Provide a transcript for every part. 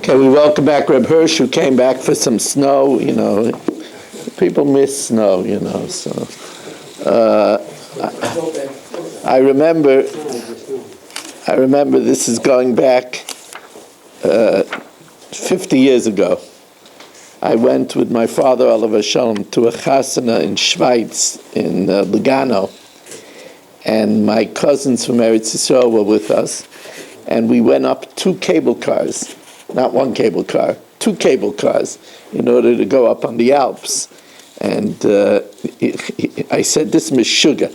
Okay, we welcome back Reb Hirsch, who came back for some snow. People miss snow. So I remember this is going back 50 years ago. I went with my father, Oliver Shalom, to a chasana in Schweiz, in Lugano, and my cousins from Eretz Yisrael were with us, and we went up two cable cars. Not one cable car, two cable cars, in order to go up on the Alps. And I said, "This is sugar.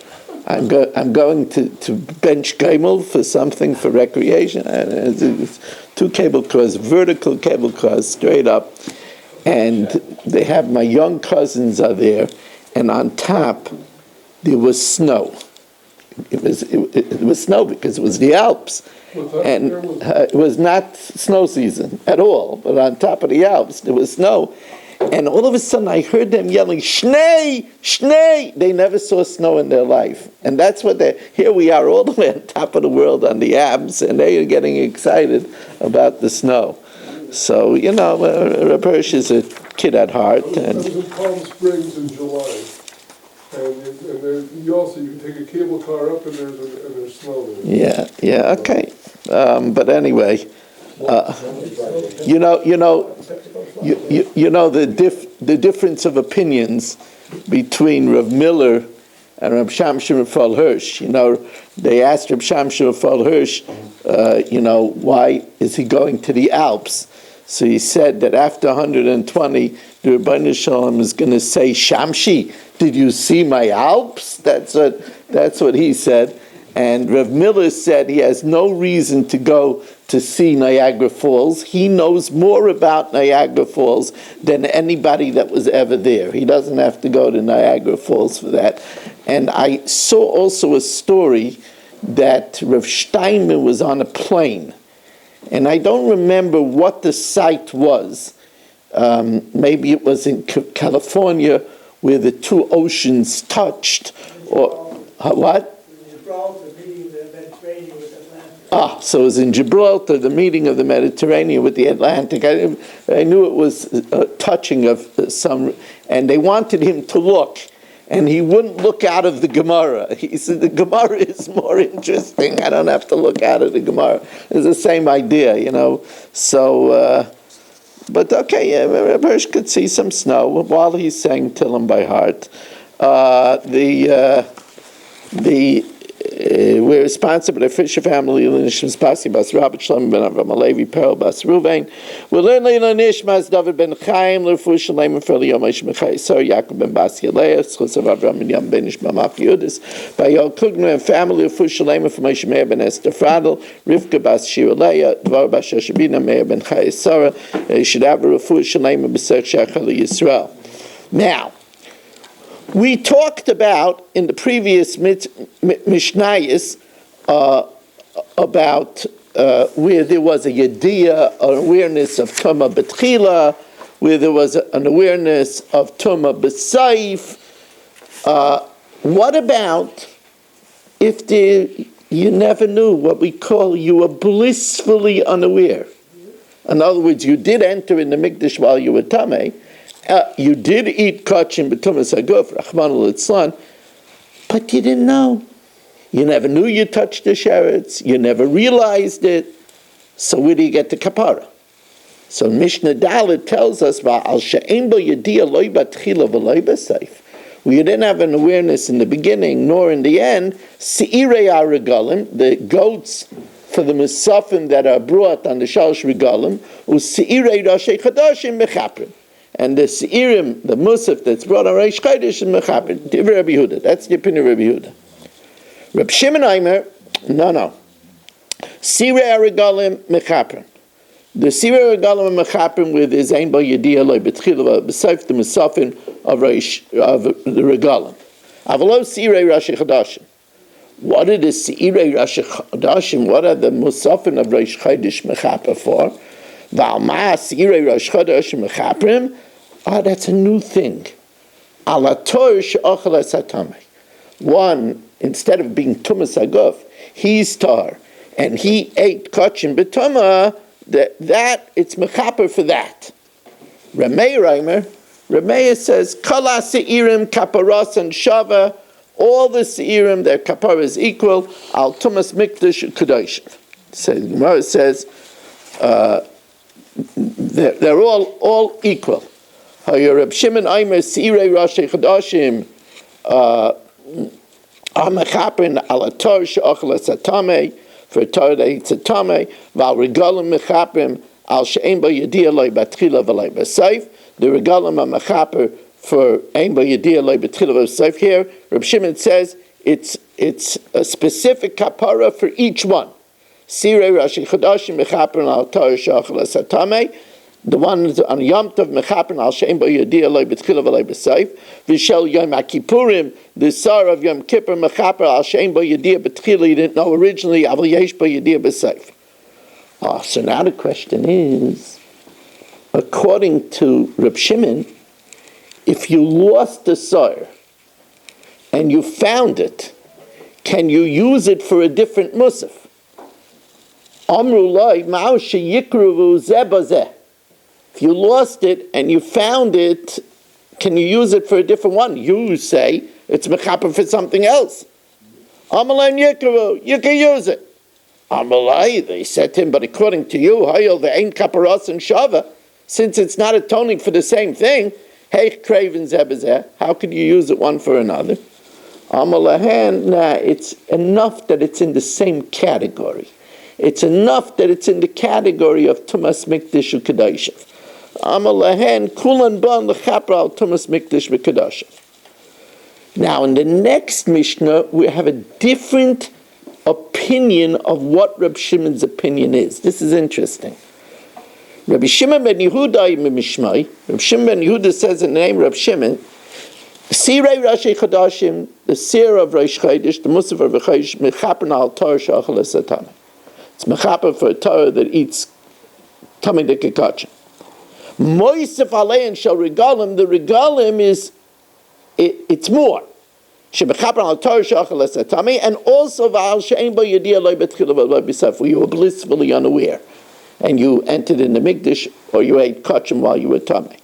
I'm going to bench Gimel for something for recreation." And it's two cable cars, vertical cable cars, straight up. And they have my young cousins are there, and on top there was snow. It was snow because it was the Alps. And it was not snow season at all, but on top of the Alps there was snow, and all of a sudden I heard them yelling, "Schnee, Schnee!" They never saw snow in their life, and that's what here we are all the way on top of the world on the Alps, and they are getting excited about the snow. So Reb Hirsch is a kid at heart. I was in Palm Springs in July. And you can take a cable car up and there's snow there. Yeah, okay. But anyway, the difference of opinions between Rav Miller and Rav Shamshon Raphael Hirsch. They asked Rav Shamshon Raphael Hirsch, why is he going to the Alps? So he said that after 120, the Rebbeinu Shalom is going to say, "Shamshi, did you see my Alps?" That's what he said. And Rav Miller said he has no reason to go to see Niagara Falls. He knows more about Niagara Falls than anybody that was ever there. He doesn't have to go to Niagara Falls for that. And I saw also a story that Rav Steinman was on a plane. And I don't remember what the site was. Maybe it was in California where the two oceans touched. Or what? Gibraltar, meeting the Mediterranean with Atlantic. So it was in Gibraltar, the meeting of the Mediterranean with the Atlantic. I knew it was a touching of some, and they wanted him to look. And he wouldn't look out of the Gemara. He said, the Gemara is more interesting. I don't have to look out of the Gemara. It's the same idea, So, but okay, Reb Hirsch could see some snow while he's saying Tillim by heart. We're responsible for the Fisher family, Nishmas Pasi Bas Rabbi Shlomo ben Avram Alevi Perel Bas Ruvain. We learn Leila Nishmas David ben Chaim L'Refu Shalem for Yomis Mechai Sor Yaakov ben Bas Yaleah Schus of Avram and Yam ben Ishma Maf Yudis by Yol Kugner and family L'Refu Shalem for Moshe Meir ben Esther Fradel Rivka Bas Shira Leah Dvar Bas Shashabina Meir ben Chai Sarah Shadav L'Refu Shalem B'Sech Shachal Yisrael. Now, we talked about in the previous Mishnayos about where there was a yediyah, an awareness of Tumah B'tchila, where there was an awareness of Tumah B'Saif. What about if you never knew, what we call you were blissfully unaware? In other words, you did enter in the Mikdash while you were Tameh, you did eat kachim b'tumas haguf, Rachmana litzlan, but you didn't know. You never knew you touched the sheretz. You never realized it. So where do you get the kapara? So Mishna Dalet tells us, "Va'al she'en bo yediyah loy batchila v'loy b'seif." We didn't have an awareness in the beginning nor in the end. Seirei aregalim, the goats for the musafim that are brought on the shalosh regalim, u'seirei rashei chadashim mechaprim. And the Seirim, the Musaf that's brought on Reish Chodesh is Mechaper. Divrei Rabbi Yehuda. That's the opinion of Rabbi Yehuda. Reb Shimon Aimer, no. Sirei Aregalim Mechaper. The Sirei Aregalim Mechaper with his Ein Bo Yediyah Loi B'Tchila B'Seif the Musafin of the Regalim. Avalo Sirei Rashi Chadashim. What are the Sirei Rashi Chadashim? What are the Musafin of Reish Chodesh Mechaper for? That's a new thing. One, instead of being tumas aguf, he's tar, and he ate kachin b'tuma. that it's mechaper for that. Rameh says, Kala seirim kaparos and shava, all the seirim, their kapara is equal, al tumas mikdash kudosh. So the Gemara says, they're all equal. Reb Shimon Aimer seirei rashi chadashim, amechaperin al ator she'ochel esatame, for Torah that eats a tame, val regalim mechaperim al she'en ba yediyah loy batchila v'loy b'seif. The regalim are mechaper for ein ba yediyah loy batchila v'loy b'seif. Here, Reb Shimon says it's a specific kapara for each one. Sirei Rashi Chadashim mechaperim al Torah she'ochel esatame. The ones on Yom Tov mechaperin al she'en ba yediyah loy b'tchila v'loy b'seif. V'shel Yom HaKippurim, the Sar of Yom Kippur mechaper al she'en ba yediyah b'tchila. You didn't know originally, avol yesh ba yediyah b'seif. So now the question is, according to Reb Shimon, if you lost the Sar and you found it, can you use it for a different musaf? Amru loy ma'u sheyikruvu zeh b'zeh. If you lost it and you found it, can you use it for a different one? You say it's mechaper for something else. Amalai yikru, you can use it. Amalai, they said to him, but according to you, hayol ve'ein kaparos and shava, since it's not atoning for the same thing, hey craven zebazeh, how could you use it one for another? Amalahan, nah, it's enough that it's in the same category. It's enough that it's in the category of tumas mikdash u'kedashim. Amalahen kulan ban lechaper al tumas mikdash v'kedashim. Now, in the next Mishnah, we have a different opinion of what Reb Shimon's opinion is. This is interesting. Rabbi Shimon ben Yehuda Mishmai. Reb Shimon ben Yehuda says in the name of Reb Shimon, Sirei Rashi Chadashim, the Sir of Rosh Chodesh, the Musaf of Rosh Chodesh, mechaper al Torah she'ochel esatame. It's mechaper for a Torah that eats tamid kekachim. Moisef alein shel regalim. The regalim is it's more. Shemechaper al Torah she'ochel esatame, and also v'al she'en bo yediyah loy betchila v'loy b'seif, where you were blissfully unaware, and you entered in the mikdash or you ate kachim while you were tamei.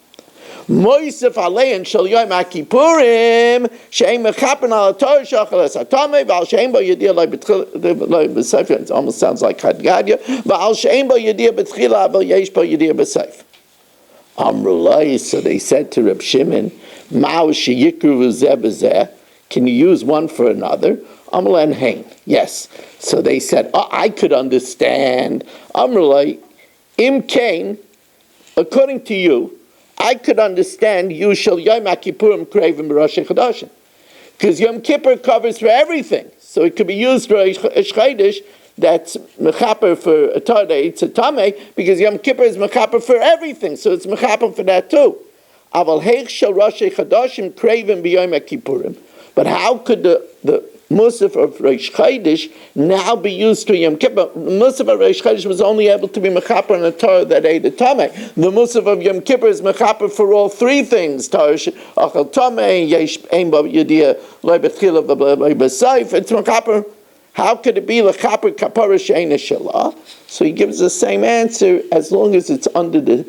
Moisef alein shel yom HaKippurim she'en mechaper al Torah she'ochel esatame v'al she'en bo yediyah loy b'seif. It almost sounds like Hadgadia. V'al she'en bo yediyah betchila avol yesh bo yediyah b'seif. Amrulai, so they said to Reb Shimon, Ma'u sheyikru zeh b'zeh, can you use one for another? Amrulai hein, yes. So they said, I could understand. Amrulai, im kain, according to you, I could understand you shall Yom HaKippurim kreiven b'Rosh Chodashim. Because Yom Kippur covers for everything. So it could be used for Rosh Chodesh, that's mechaper for a Torah that eats a tamei, because Yom Kippur is mechaper for everything, so it's mechaper for that too. Aval heich shel Rosh Chodashim kreiven b'Yom HaKippurim. But how could the Musaf of Rosh Chodesh now be used to Yom Kippur? The Musaf of Rosh Chodesh was only able to be mechaper on a Torah that ate a tamei. The Musaf of Yom Kippur is mechaper for all three things: Torah achal tamei, yesh ein bo yediyah loy betchila v'loy b'seif. It's mechaper. How could it be lechaper kapara she'ena shelah? So he gives the same answer as long as it's under the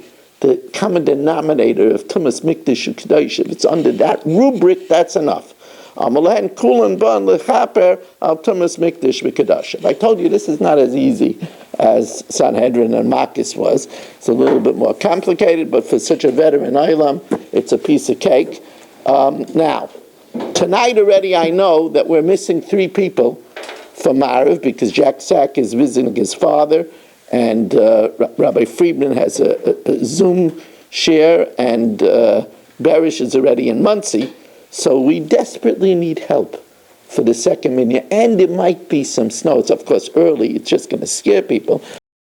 common denominator of tumas mikdash u'kedosh. If it's under that rubric, that's enough. Amalahen kulan ban lechaper al tumas mikdash v'kedosh. I told you this is not as easy as Sanhedrin and Makis was. It's a little bit more complicated, but for such a veteran Eilam, it's a piece of cake. Now, tonight already I know that we're missing 3 people for Mariv, because Jack Sack is visiting his father, and Rabbi Friedman has a Zoom share, and Barish is already in Muncie. So we desperately need help for the second minyan, and it might be some snow. It's of course early, it's just going to scare people.